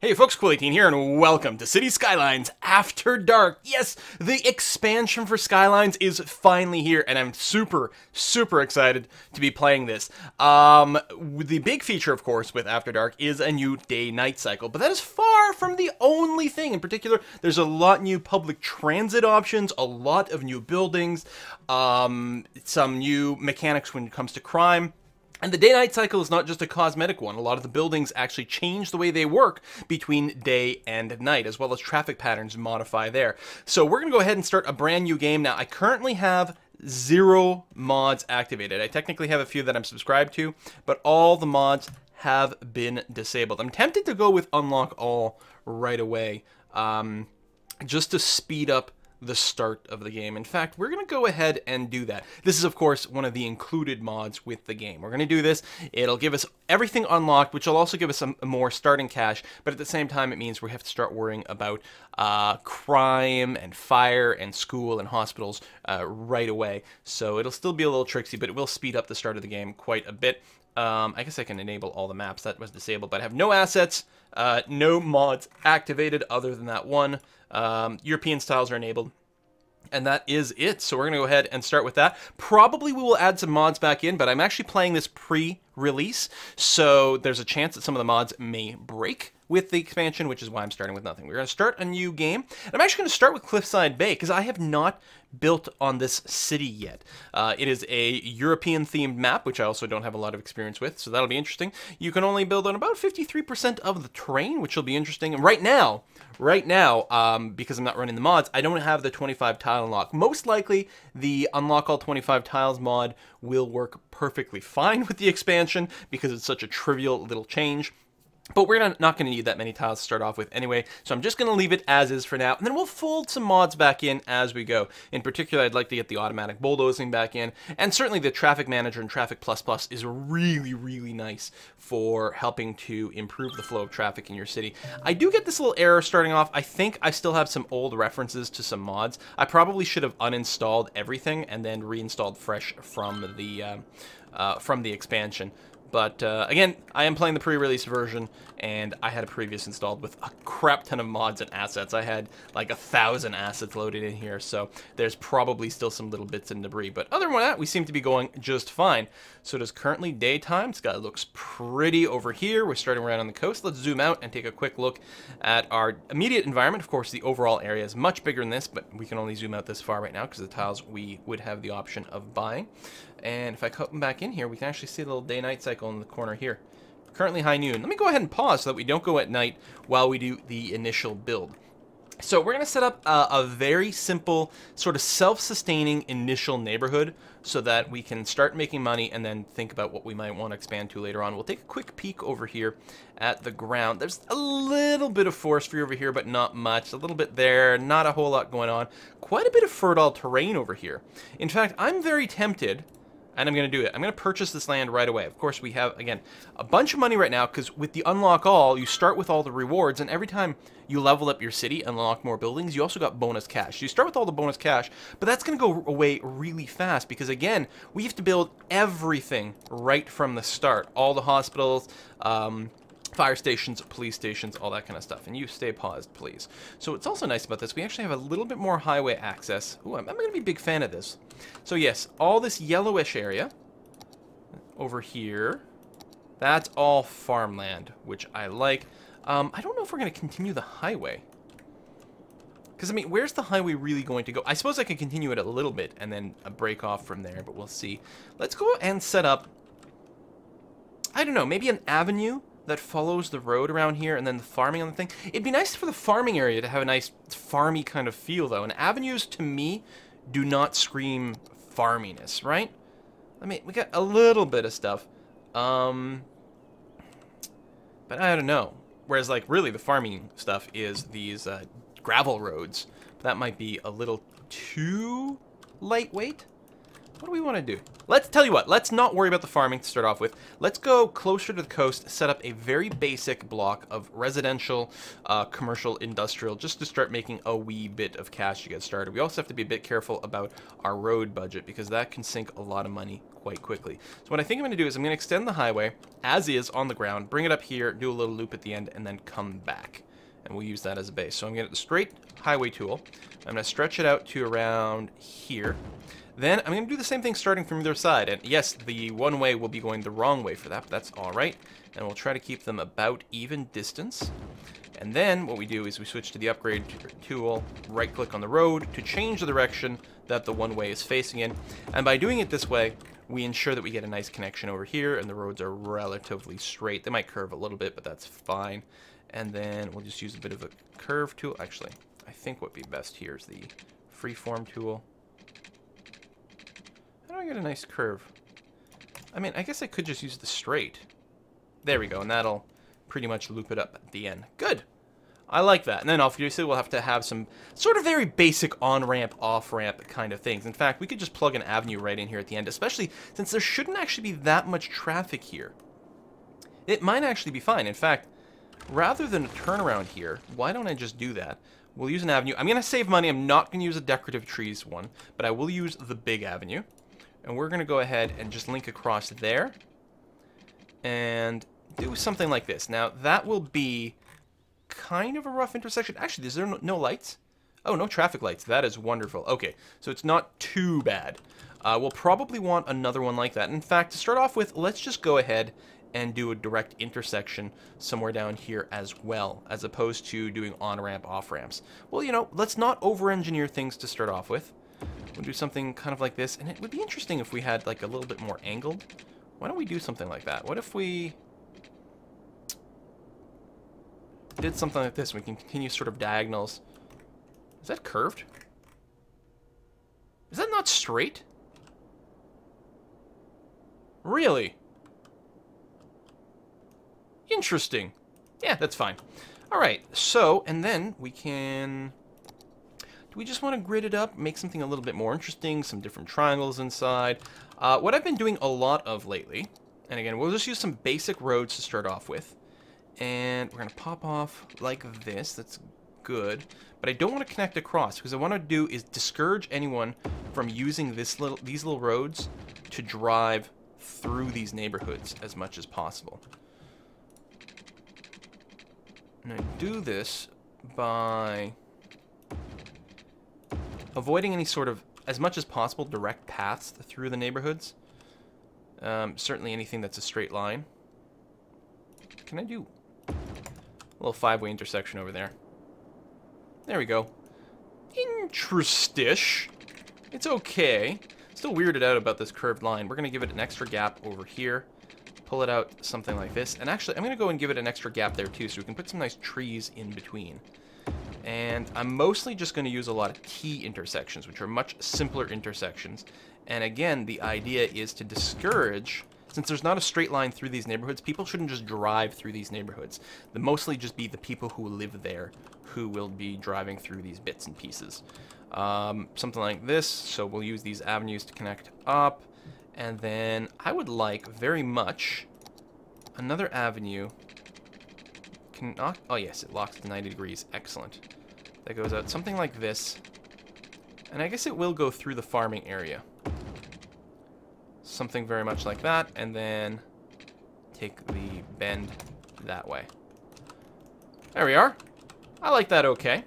Hey folks, Cool18 here, and welcome to City Skylines After Dark. Yes, the expansion for Skylines is finally here, and I'm super excited to be playing this. The big feature, of course, with After Dark is a new day-night cycle, but that is far from the only thing. In particular, there's a lot new public transit options, a lot of new buildings, some new mechanics when it comes to crime. And the day-night cycle is not just a cosmetic one. A lot of the buildings actually change the way they work between day and night, as well as traffic patterns modify there. So we're going to go ahead and start a brand new game. Now, I currently have 0 mods activated. I technically have a few that I'm subscribed to, but all the mods have been disabled. I'm tempted to go with Unlock All right away, just to speed up the start of the game. In fact, we're going to go ahead and do that. This is, of course, one of the included mods with the game. We're going to do this. It'll give us everything unlocked, which will also give us some more starting cash, but at the same time, it means we have to start worrying about crime and fire and school and hospitals right away. So it'll still be a little tricksy, but it will speed up the start of the game quite a bit. I guess I can enable all the maps. That was disabled, but I have no assets, no mods activated other than that one. European styles are enabled. And that is it. So we're going to go ahead and start with that. Probably we will add some mods back in, but I'm actually playing this pre-release. So there's a chance that some of the mods may break with the expansion, which is why I'm starting with nothing. We're going to start a new game. And I'm actually going to start with Cliffside Bay, because I have not built on this city yet. It is a European-themed map, which I also don't have a lot of experience with, so that'll be interesting. You can only build on about 53% of the terrain, which will be interesting. And right now, because I'm not running the mods, I don't have the 25 tile unlock. Most likely, the Unlock All 25 Tiles mod will work perfectly fine with the expansion, because it's such a trivial little change. But we're not going to need that many tiles to start off with anyway, so I'm just going to leave it as is for now, and then we'll fold some mods back in as we go. In particular, I'd like to get the automatic bulldozing back in, and certainly the Traffic Manager and Traffic++ is really nice for helping to improve the flow of traffic in your city. I do get this little error starting off. I think I still have some old references to some mods. I probably should have uninstalled everything and then reinstalled fresh from the expansion. But again, I am playing the pre-release version, and I had a previous installed with a crap ton of mods and assets. I had like 1,000 assets loaded in here, so there's probably still some little bits and debris. But other than that, we seem to be going just fine. So it is currently daytime. Sky looks pretty over here. We're starting right on the coast. Let's zoom out and take a quick look at our immediate environment. Of course, the overall area is much bigger than this, but we can only zoom out this far right now because the tiles we would have the option of buying. And if I come back in here, we can actually see the little day-night cycle in the corner here. Currently high noon. Let me go ahead and pause so that we don't go at night while we do the initial build. So we're going to set up a very simple, sort of self-sustaining initial neighborhood so that we can start making money and then think about what we might want to expand to later on. We'll take a quick peek over here at the ground. There's a little bit of forestry over here, but not much. A little bit there, not a whole lot going on. Quite a bit of fertile terrain over here. In fact, I'm very tempted, and I'm going to do it. I'm going to purchase this land right away. Of course, we have, again, a bunch of money right now, because with the Unlock All, you start with all the rewards, and every time you level up your city and unlock more buildings, you also got bonus cash. You start with all the bonus cash, but that's going to go away really fast, because again, we have to build everything right from the start. All the hospitals, fire stations, police stations, all that kind of stuff. And you stay paused, please. So what's also nice about this, we actually have a little bit more highway access. Ooh, I'm going to be a big fan of this. So yes, all this yellowish area over here, that's all farmland, which I like. I don't know if we're going to continue the highway. Because, I mean, where's the highway really going to go? I suppose I could continue it a little bit and then break off from there, but we'll see. Let's go and set up, I don't know, maybe an avenue that follows the road around here, and then the farming on the thing. It'd be nice for the farming area to have a nice farmy kind of feel, though. And avenues, to me, do not scream farminess, right? I mean, we got a little bit of stuff. But I don't know. Whereas, like, really, the farming stuff is these gravel roads. That might be a little too lightweight. What do we want to do? Let's tell you what. Let's not worry about the farming to start off with. Let's go closer to the coast, set up a very basic block of residential, commercial, industrial, just to start making a wee bit of cash to get started. We also have to be a bit careful about our road budget because that can sink a lot of money quite quickly. So what I think I'm going to do is I'm going to extend the highway as is on the ground, bring it up here, do a little loop at the end, and then come back. And we'll use that as a base. So I'm going to get the straight highway tool. I'm going to stretch it out to around here. Then I'm going to do the same thing starting from the other side. And yes, the one way will be going the wrong way for that, but that's all right. And we'll try to keep them about even distance. And then what we do is we switch to the upgrade tool, right-click on the road to change the direction that the one way is facing in. And by doing it this way, we ensure that we get a nice connection over here, and the roads are relatively straight. They might curve a little bit, but that's fine. And then we'll just use a bit of a curve tool. Actually, I think what would be best here is the freeform tool. How do I get a nice curve? I mean, I guess I could just use the straight. There we go, and that'll pretty much loop it up at the end. Good. I like that. And then obviously we'll have to have some sort of very basic on-ramp, off-ramp kind of things. In fact, we could just plug an avenue right in here at the end, especially since there shouldn't actually be that much traffic here. It might actually be fine. In fact, rather than a turnaround here, why don't I just do that? We'll use an avenue. I'm going to save money. I'm not going to use a decorative trees one, but I will use the big avenue. And we're going to go ahead and just link across there and do something like this. Now, that will be kind of a rough intersection. Actually, is there no lights? Oh, no traffic lights. That is wonderful. Okay, so it's not too bad. We'll probably want another one like that. In fact, to start off with, let's just go ahead and do a direct intersection somewhere down here as well, as opposed to doing on-ramp, off-ramps. Well, you know, let's not over-engineer things to start off with. We'll do something kind of like this, and it would be interesting if we had like a little bit more angled. Why don't we do something like that? What if we did something like this? We can continue sort of diagonals. Is that curved? Is that not straight? Really? Interesting. Yeah, that's fine. All right, so, and then we can... we just want to grid it up, make something a little bit more interesting, some different triangles inside. What I've been doing a lot of lately, and again, we'll just use some basic roads to start off with. And we're going to pop off like this. That's good. But I don't want to connect across, because what I want to do is discourage anyone from using these little roads to drive through these neighborhoods as much as possible. And I do this by avoiding any sort of, as much as possible, direct paths through the neighborhoods. Certainly anything that's a straight line. Can I do a little five-way intersection over there? There we go. Interestish. It's okay. Still weirded out about this curved line. We're going to give it an extra gap over here. Pull it out something like this. And actually, I'm going to go and give it an extra gap there too, so we can put some nice trees in between. And I'm mostly just going to use a lot of T intersections, which are much simpler intersections. And again, the idea is to discourage, since there's not a straight line through these neighborhoods, people shouldn't just drive through these neighborhoods. They'll mostly just be the people who live there who will be driving through these bits and pieces. Something like this, so we'll use these avenues to connect up. And then I would like very much another avenue. Oh yes, it locks to 90 degrees. Excellent. That goes out something like this. And I guess it will go through the farming area. Something very much like that. And then take the bend that way. There we are. I like that okay.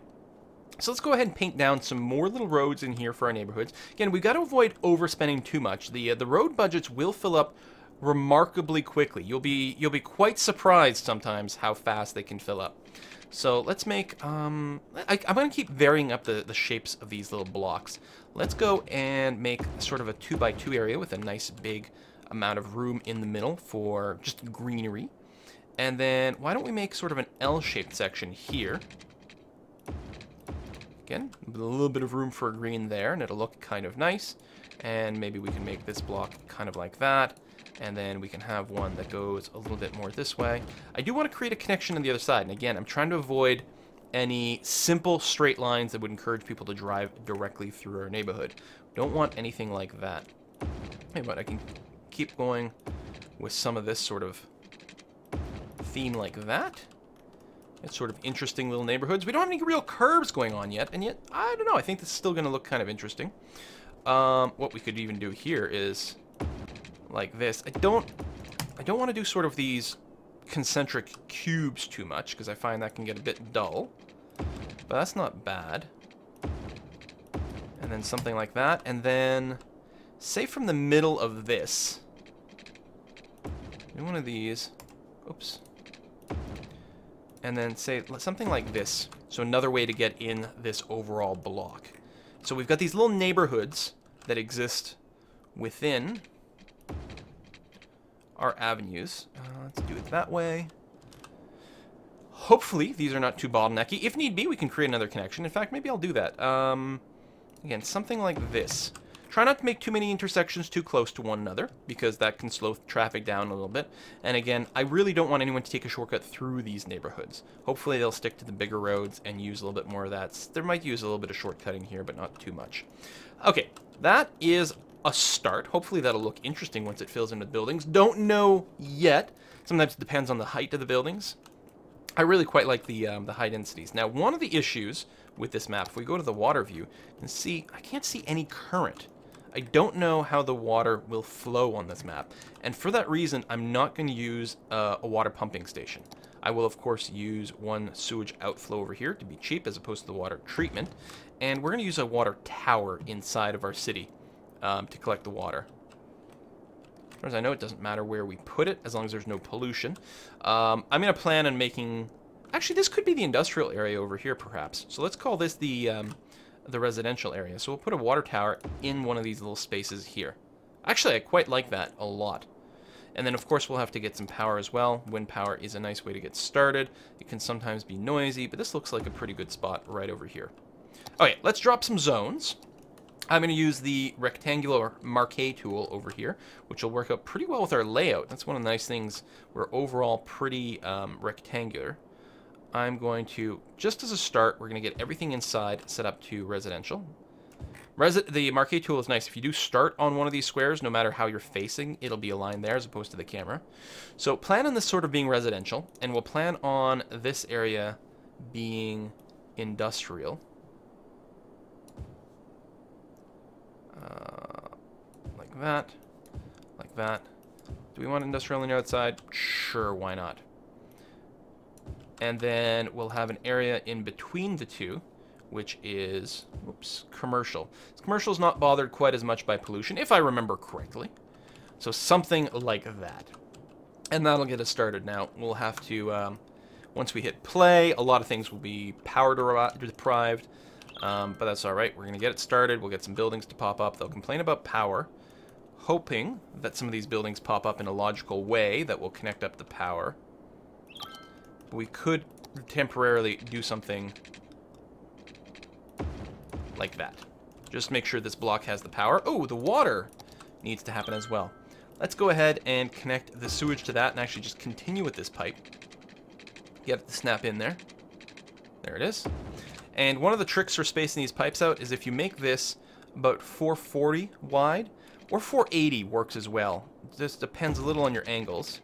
So let's go ahead and paint down some more little roads in here for our neighborhoods. Again, we've got to avoid overspending too much. The road budgets will fill up remarkably quickly. You'll be quite surprised sometimes how fast they can fill up. So let's make I'm going to keep varying up the shapes of these little blocks. Let's go and make sort of a 2x2 area with a nice big amount of room in the middle for just greenery. And then why don't we make sort of an L-shaped section here? Again, a little bit of room for green there, and it'll look kind of nice. And maybe we can make this block kind of like that. And then we can have one that goes a little bit more this way. I do want to create a connection on the other side. And again, I'm trying to avoid any simple straight lines that would encourage people to drive directly through our neighborhood. Don't want anything like that. Hey, but I can keep going with some of this sort of theme like that. It's sort of interesting little neighborhoods. We don't have any real curves going on yet, and yet, I don't know, I think this is still going to look kind of interesting. What we could even do here is like this. I don't want to do sort of these concentric cubes too much, because I find that can get a bit dull. But that's not bad. And then something like that, and then say from the middle of this, do one of these. Oops. And then say something like this. So another way to get in this overall block. So we've got these little neighborhoods that exist within our avenues. Let's do it that way. Hopefully these are not too bottlenecky. If need be, we can create another connection. In fact, maybe I'll do that. Again, something like this. Try not to make too many intersections too close to one another, because that can slow traffic down a little bit. And again, I really don't want anyone to take a shortcut through these neighborhoods. Hopefully they'll stick to the bigger roads and use a little bit more of that. They might use a little bit of shortcutting here, but not too much. Okay, that is a start. Hopefully that'll look interesting once it fills in with buildings. Don't know yet. Sometimes it depends on the height of the buildings. I really quite like the high densities. Now, one of the issues with this map, if we go to the water view and see, I can't see any current. I don't know how the water will flow on this map, and for that reason, I'm not going to use a water pumping station. I will, of course, use one sewage outflow over here to be cheap as opposed to the water treatment, and we're going to use a water tower inside of our city to collect the water. As far as I know, it doesn't matter where we put it, as long as there's no pollution. I'm going to plan on making... Actually, this could be the industrial area over here, perhaps. So let's call this the residential area. So we'll put a water tower in one of these little spaces here. Actually, I quite like that a lot. And then, of course, we'll have to get some power as well. Wind power is a nice way to get started. It can sometimes be noisy, but this looks like a pretty good spot right over here. Okay, let's drop some zones. I'm going to use the rectangular marquee tool over here, which will work out pretty well with our layout. That's one of the nice things. We're overall pretty rectangular. I'm going to, just as a start, we're going to get everything inside set up to residential. The marquee tool is nice. If you do start on one of these squares, no matter how you're facing, it'll be aligned there as opposed to the camera. So plan on this sort of being residential, and we'll plan on this area being industrial. Like that, like that. Do we want industrial on the outside? Sure, why not? And then we'll have an area in between the two, which is, whoops, commercial. Commercial is not bothered quite as much by pollution, if I remember correctly. So something like that. And that'll get us started. Now, we'll have to, once we hit play, a lot of things will be power deprived, but that's all right. We're going to get it started. We'll get some buildings to pop up. They'll complain about power, hoping that some of these buildings pop up in a logical way that will connect up the power. We could temporarily do something like that. Just make sure this block has the power. Oh, the water needs to happen as well. Let's go ahead and connect the sewage to that and actually just continue with this pipe. Get it to snap in there. There it is. And one of the tricks for spacing these pipes out is if you make this about 440 wide, or 480 works as well. This depends a little on your angles.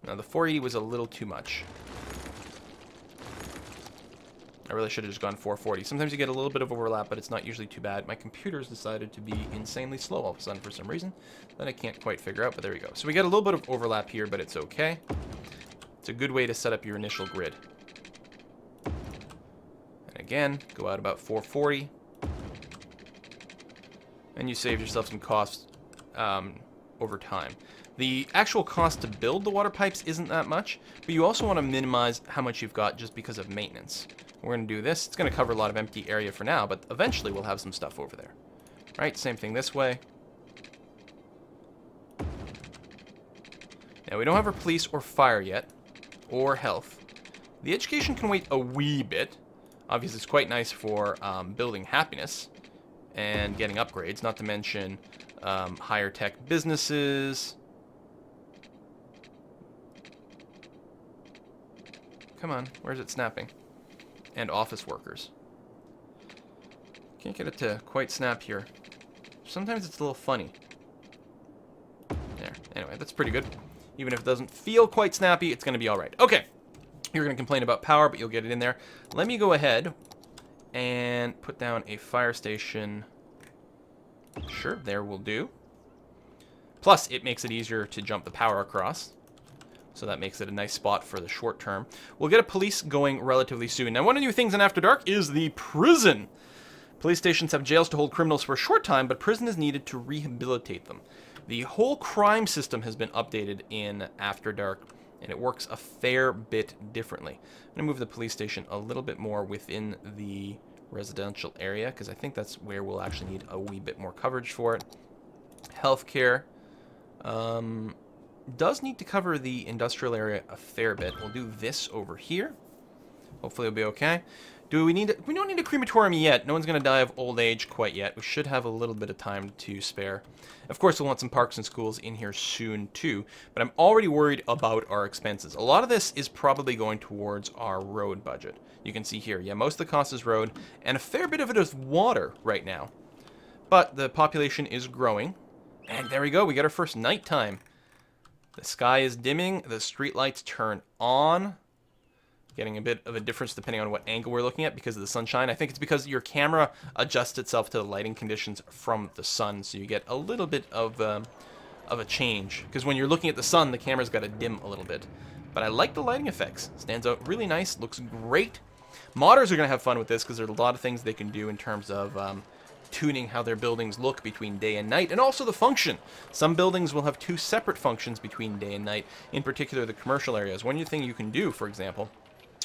Now, the 480 was a little too much. I really should have just gone 440. Sometimes you get a little bit of overlap, but it's not usually too bad. My computer's decided to be insanely slow all of a sudden for some reason that I can't quite figure out, but there we go. So we got a little bit of overlap here, but it's okay. It's a good way to set up your initial grid. And again, go out about 440. And you save yourself some costs over time. The actual cost to build the water pipes isn't that much, but you also want to minimize how much you've got just because of maintenance. We're going to do this. It's going to cover a lot of empty area for now, but eventually we'll have some stuff over there. All right, same thing this way. Now, we don't have our police or fire yet, or health. The education can wait a wee bit. Obviously, it's quite nice for building happiness and getting upgrades, not to mention higher tech businesses. Come on, where's it snapping? And office workers. Can't get it to quite snap here. Sometimes it's a little funny. Anyway, that's pretty good. Even if it doesn't feel quite snappy, it's going to be all right. Okay. You're going to complain about power, but you'll get it in there. Let me go ahead and put down a fire station. Sure, there will do. Plus, it makes it easier to jump the power across. So that makes it a nice spot for the short term. We'll get a police going relatively soon. Now, one of the new things in After Dark is the prison. Police stations have jails to hold criminals for a short time, but prison is needed to rehabilitate them. The whole crime system has been updated in After Dark, and it works a fair bit differently. I'm going to move the police station a little bit more within the residential area, because I think that's where we'll actually need a wee bit more coverage for it. Healthcare does need to cover the industrial area a fair bit. We'll do this over here. Hopefully it'll be okay. We don't need a crematorium yet. No one's going to die of old age quite yet. We should have a little bit of time to spare. Of course, we'll want some parks and schools in here soon, too. But I'm already worried about our expenses. A lot of this is probably going towards our road budget. You can see here, yeah, most of the cost is road, and a fair bit of it is water right now. But the population is growing. And there we go. We got our first nighttime. The sky is dimming. The street lights turn on. Getting a bit of a difference depending on what angle we're looking at because of the sunshine. I think it's because your camera adjusts itself to the lighting conditions from the sun, so you get a little bit of a change. Because when you're looking at the sun, the camera's got to dim a little bit. But I like the lighting effects. Stands out really nice. Looks great. Modders are going to have fun with this because there's a lot of things they can do in terms of tuning how their buildings look between day and night, and also the function. Some buildings will have two separate functions between day and night, in particular the commercial areas. One thing you can do, for example,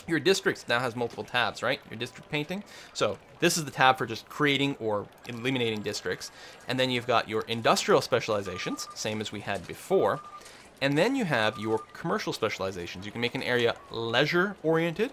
your district now has multiple tabs, right? Your district painting. So this is the tab for just creating or eliminating districts. And then you've got your industrial specializations, same as we had before. And then you have your commercial specializations. You can make an area leisure-oriented,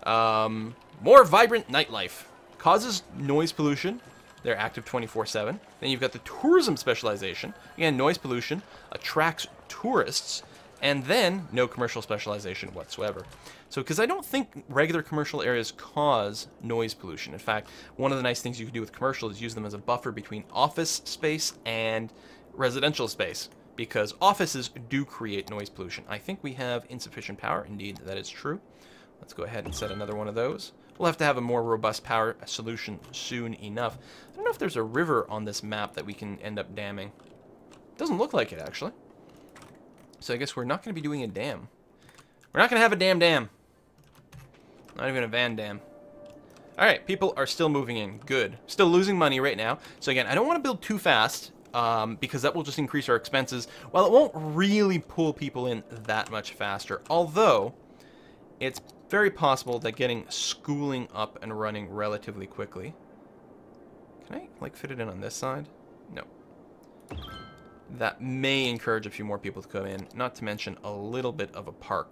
more vibrant nightlife, causes noise pollution. They're active 24/7. Then you've got the tourism specialization. Again, noise pollution attracts tourists. And then no commercial specialization whatsoever. So, because I don't think regular commercial areas cause noise pollution. In fact, one of the nice things you can do with commercial is use them as a buffer between office space and residential space. Because offices do create noise pollution. I think we have insufficient power. Indeed, that is true. Let's go ahead and set another one of those. We'll have to have a more robust power solution soon enough. I don't know if there's a river on this map that we can end up damming. Doesn't look like it, actually. So I guess we're not going to be doing a dam. We're not going to have a dam. Not even a van dam. Alright, people are still moving in. Good. Still losing money right now. So again, I don't want to build too fast, because that will just increase our expenses, while it won't really pull people in that much faster. Although, it's very possible that getting schooling up and running relatively quickly... Can I, like, fit it in on this side? No. That may encourage a few more people to come in, not to mention a little bit of a park,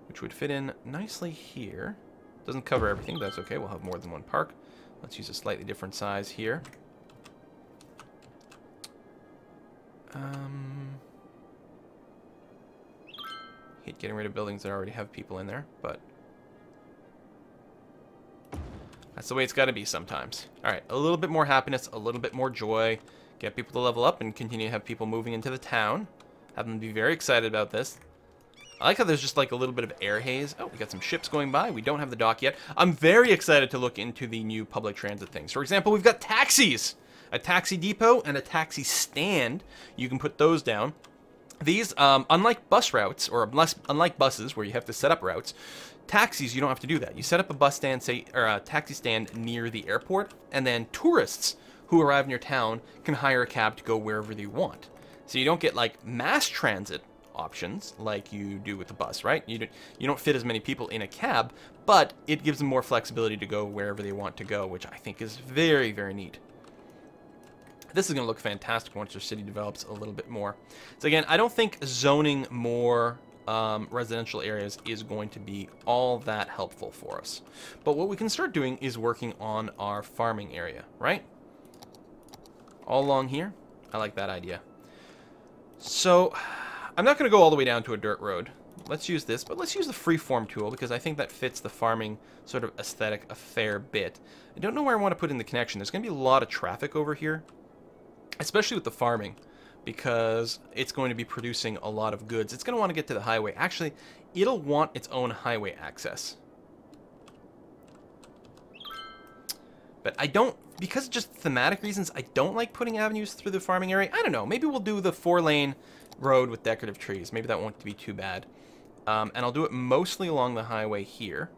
which would fit in nicely here. Doesn't cover everything, but that's okay. We'll have more than one park. Let's use a slightly different size here. Hate getting rid of buildings that already have people in there, but that's the way it's got to be sometimes. All right, a little bit more happiness, a little bit more joy. Get people to level up and continue to have people moving into the town. Have them be very excited about this. I like how there's just like a little bit of air haze. Oh, we got some ships going by. We don't have the dock yet. I'm very excited to look into the new public transit things. For example, we've got taxis. A taxi depot and a taxi stand. You can put those down. These, unlike bus routes, or unlike buses where you have to set up routes, taxis, you don't have to do that. You set up a bus stand, say, or a taxi stand near the airport, and then tourists who arrive in your town can hire a cab to go wherever they want. So you don't get like mass transit options like you do with the bus, right? You don't fit as many people in a cab, but it gives them more flexibility to go wherever they want to go, which I think is very, very neat. This is going to look fantastic once your city develops a little bit more. So again, I don't think zoning more residential areas is going to be all that helpful for us. But what we can start doing is working on our farming area, right? All along here. I like that idea. So, I'm not going to go all the way down to a dirt road. Let's use this, but let's use the freeform tool because I think that fits the farming sort of aesthetic a fair bit. I don't know where I want to put in the connection. There's going to be a lot of traffic over here, especially with the farming. because it's going to be producing a lot of goods. It's going to want to get to the highway. Actually, it'll want its own highway access. But I don't, because of just thematic reasons, I don't like putting avenues through the farming area. I don't know. Maybe we'll do the 4-lane road with decorative trees. Maybe that won't be too bad. And I'll do it mostly along the highway here,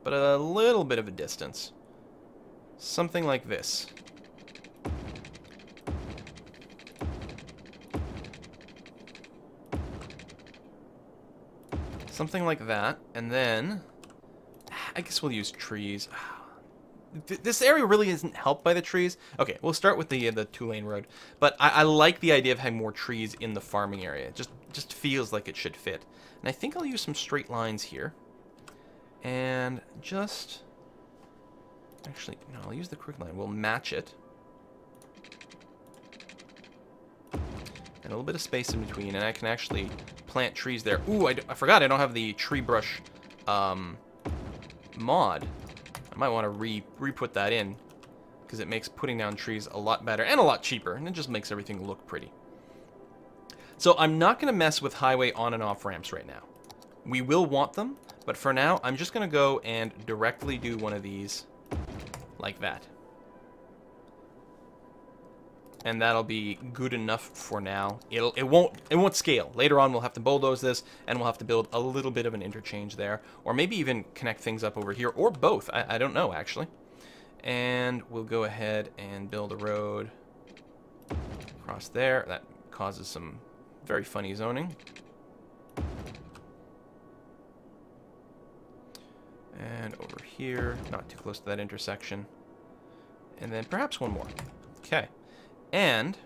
but a little bit of a distance. Something like this. Something like that, and then I guess we'll use trees. This area really isn't helped by the trees. Okay, we'll start with the 2-lane road, but I like the idea of having more trees in the farming area. It just feels like it should fit. And I think I'll use some straight lines here, and just actually no, I'll use the quick line. We'll match it, and a little bit of space in between, and I can actually plant trees there. Ooh, I forgot I don't have the tree brush mod. I might want to re-put that in, because it makes putting down trees a lot better and a lot cheaper, and it just makes everything look pretty. So I'm not going to mess with highway on and off ramps right now. We will want them, but for now I'm just going to go and directly do one of these like that. And that'll be good enough for now. It won't scale. Later on we'll have to bulldoze this, and we'll have to build a little bit of an interchange there, or maybe even connect things up over here, or both. I don't know actually. And we'll go ahead and build a road across there. That causes some very funny zoning. And over here, not too close to that intersection. And then perhaps one more. Okay. And,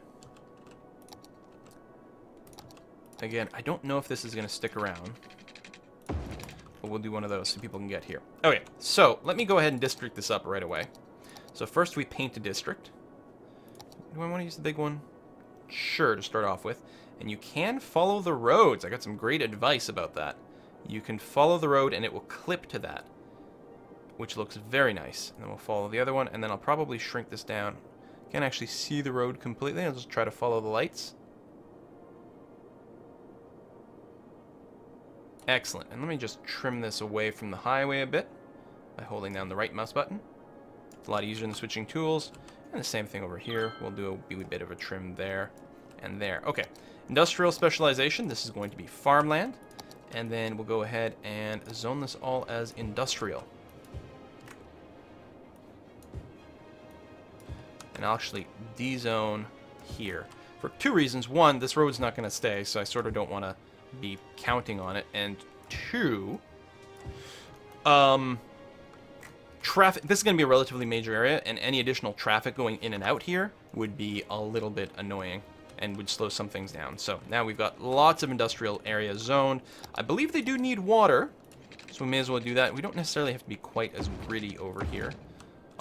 again, I don't know if this is going to stick around, but we'll do one of those so people can get here. Okay, so let me go ahead and district this up right away. So first we paint a district. Do I want to use the big one? Sure, to start off with. And you can follow the roads. I got some great advice about that. You can follow the road and it will clip to that, which looks very nice. And then we'll follow the other one, and then I'll probably shrink this down. Can't actually see the road completely. I'll just try to follow the lights. Excellent. And let me just trim this away from the highway a bit by holding down the right mouse button. It's a lot easier than switching tools. And the same thing over here. We'll do a bit of a trim there and there. Okay. Industrial specialization. This is going to be farmland. And then we'll go ahead and zone this all as industrial. And I'll actually dezone here for 2 reasons. 1, this road's not going to stay, so I sort of don't want to be counting on it. And 2, traffic. This is going to be a relatively major area, and any additional traffic going in and out here would be a little bit annoying and would slow some things down. So now we've got lots of industrial areas zoned. I believe they do need water, so we may as well do that. We don't necessarily have to be quite as gritty over here.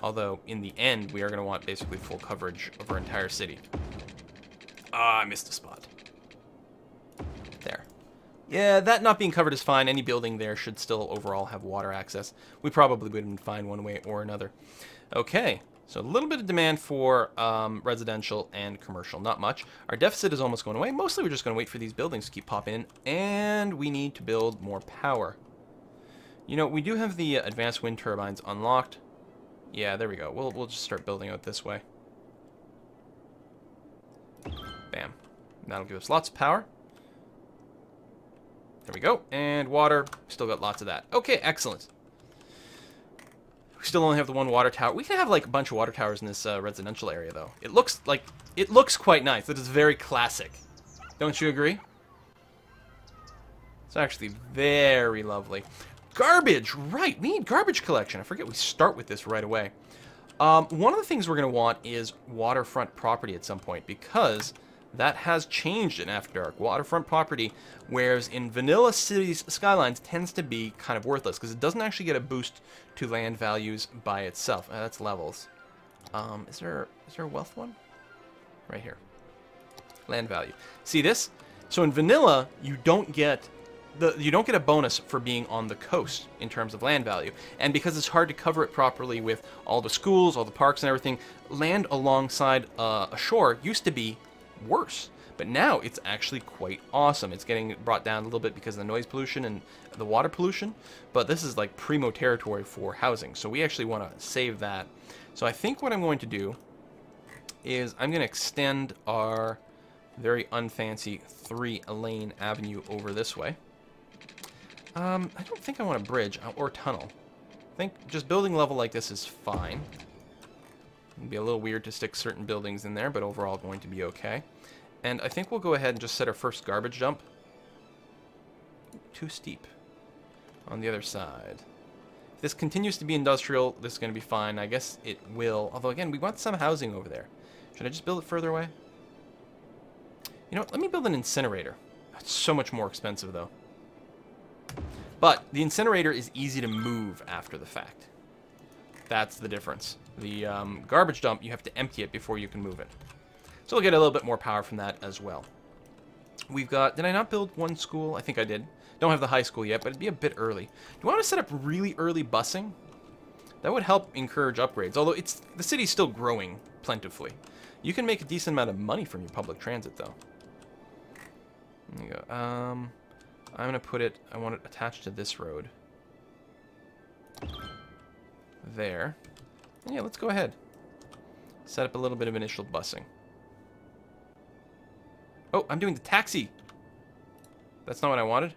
Although, in the end, we are going to want basically full coverage of our entire city. Ah, I missed a spot. There. Yeah, that not being covered is fine. Any building there should still overall have water access. We probably would have been fine one way or another. Okay, so a little bit of demand for residential and commercial. Not much. Our deficit is almost going away. Mostly we're just going to wait for these buildings to keep popping in. And we need to build more power. You know, we do have the advanced wind turbines unlocked. Yeah, there we go. We'll just start building out this way. Bam. That'll give us lots of power. There we go. And water. Still got lots of that. Okay, excellent. We still only have the one water tower. We can have like a bunch of water towers in this residential area, though. It looks quite nice. It is very classic. Don't you agree? It's actually very lovely. Garbage, right, we need garbage collection. I forget we start with this right away. One of the things we're going to want is Waterfront Property at some point, because that has changed in After Dark. Waterfront Property, whereas in vanilla cities, Skylines tends to be kind of worthless, because it doesn't actually get a boost to land values by itself. That's levels. Is there a wealth one? Right here. Land value. See this? So in vanilla, you don't get a bonus for being on the coast in terms of land value. And because it's hard to cover it properly with all the schools, all the parks and everything, land alongside a shore used to be worse. But now it's actually quite awesome. It's getting brought down a little bit because of the noise pollution and the water pollution, but this is like primo territory for housing, so we actually want to save that. So I think what I'm going to do is I'm going to extend our very unfancy 3-lane avenue over this way. I don't think I want a bridge or tunnel. I think just building level like this is fine. It'd be a little weird to stick certain buildings in there, but overall going to be okay. And I think we'll go ahead and just set our first garbage dump. Too steep. On the other side. If this continues to be industrial, this is going to be fine. I guess it will. Although, again, we want some housing over there. Should I just build it further away? You know what? Let me build an incinerator. It's so much more expensive, though. But the incinerator is easy to move after the fact. That's the difference. The garbage dump, you have to empty it before you can move it. So we'll get a little bit more power from that as well. We've got... Did I not build one school? I think I did. Don't have the high school yet, but it'd be a bit early. Do you want to set up really early busing? That would help encourage upgrades, although the city's still growing plentifully. You can make a decent amount of money from your public transit, though. There you go. I'm going to put it... I want it attached to this road. There. And yeah, let's go ahead. Set up a little bit of initial busing. Oh, I'm doing the taxi. That's not what I wanted.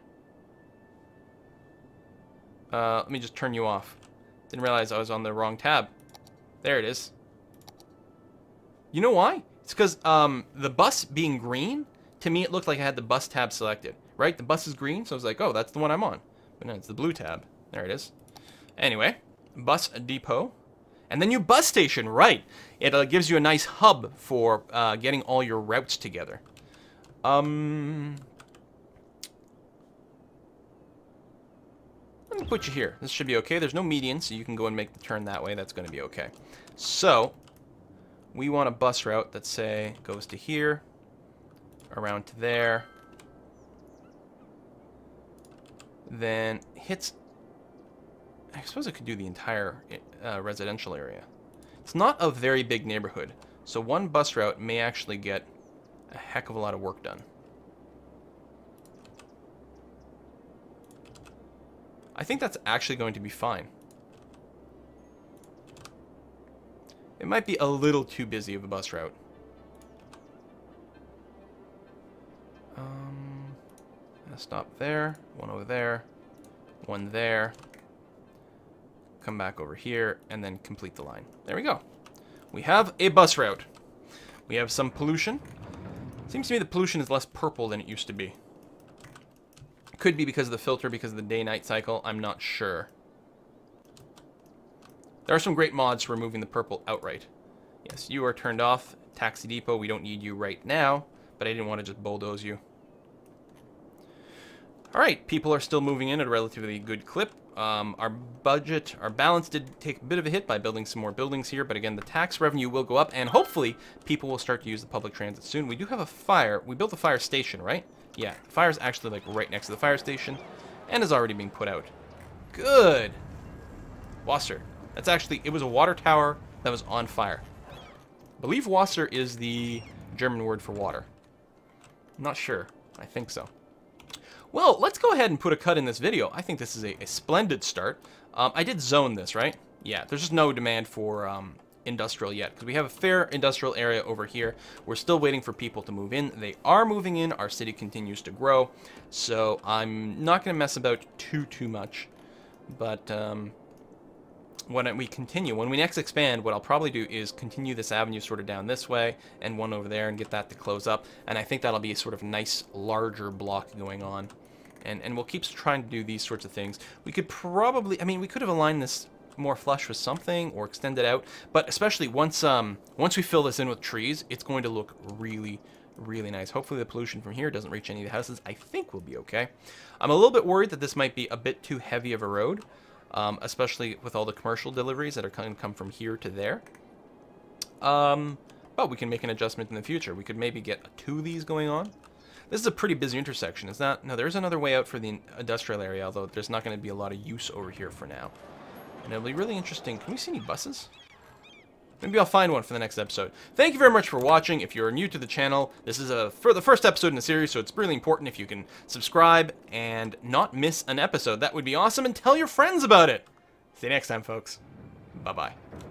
Let me just turn you off. Didn't realize I was on the wrong tab. There it is. You know why? It's because the bus being green, to me it looked like I had the bus tab selected. Right? The bus is green, so I was like, oh, that's the one I'm on. But no, it's the blue tab. There it is. Anyway, bus depot. And then you bus station, right. It gives you a nice hub for getting all your routes together. Let me put you here. This should be okay. There's no median, so you can go and make the turn that way. That's going to be okay. So, we want a bus route that, say, goes to here, around to there, then hits... I suppose it could do the entire residential area. It's not a very big neighborhood, so one bus route may actually get a heck of a lot of work done. I think that's actually going to be fine. It might be a little too busy of a bus route. Stop there, one over there, one there. Come back over here, and then complete the line. There we go. We have a bus route. We have some pollution. Seems to me the pollution is less purple than it used to be. Could be because of the filter, because of the day-night cycle. I'm not sure. There are some great mods for removing the purple outright. Yes, you are turned off. Taxi depot, we don't need you right now, but I didn't want to just bulldoze you. Alright, people are still moving in at a relatively good clip. Our balance did take a bit of a hit by building some more buildings here, but again, the tax revenue will go up, and hopefully people will start to use the public transit soon. We do have a fire. We built a fire station, right? Yeah, the fire's actually like right next to the fire station, and is already being put out. Good! Wasser. That's actually, it was a water tower that was on fire. I believe Wasser is the German word for water. I'm not sure. I think so. Well, let's go ahead and put a cut in this video. I think this is a splendid start. I did zone this, right? Yeah, there's just no demand for industrial yet, because we have a fair industrial area over here. We're still waiting for people to move in. They are moving in. Our city continues to grow, so I'm not going to mess about too much. But when we next expand, what I'll probably do is continue this avenue sort of down this way, and one over there, and get that to close up. And I think that'll be a sort of nice, larger block going on. And we'll keep trying to do these sorts of things. We could probably, I mean, we could have aligned this more flush with something or extend it out, but especially once we fill this in with trees, it's going to look really nice. Hopefully the pollution from here doesn't reach any of the houses. I think we'll be okay. I'm a little bit worried that this might be a bit too heavy of a road, especially with all the commercial deliveries that are going to come from here to there. But we can make an adjustment in the future. We could maybe get 2 of these going on. This is a pretty busy intersection, is that? No, there's another way out for the industrial area, although there's not going to be a lot of use over here for now. And it'll be really interesting. Can we see any buses? Maybe I'll find one for the next episode. Thank you very much for watching. If you're new to the channel, this is for the first episode in the series, so it's really important if you can subscribe and not miss an episode. That would be awesome, and tell your friends about it. See you next time, folks. Bye-bye.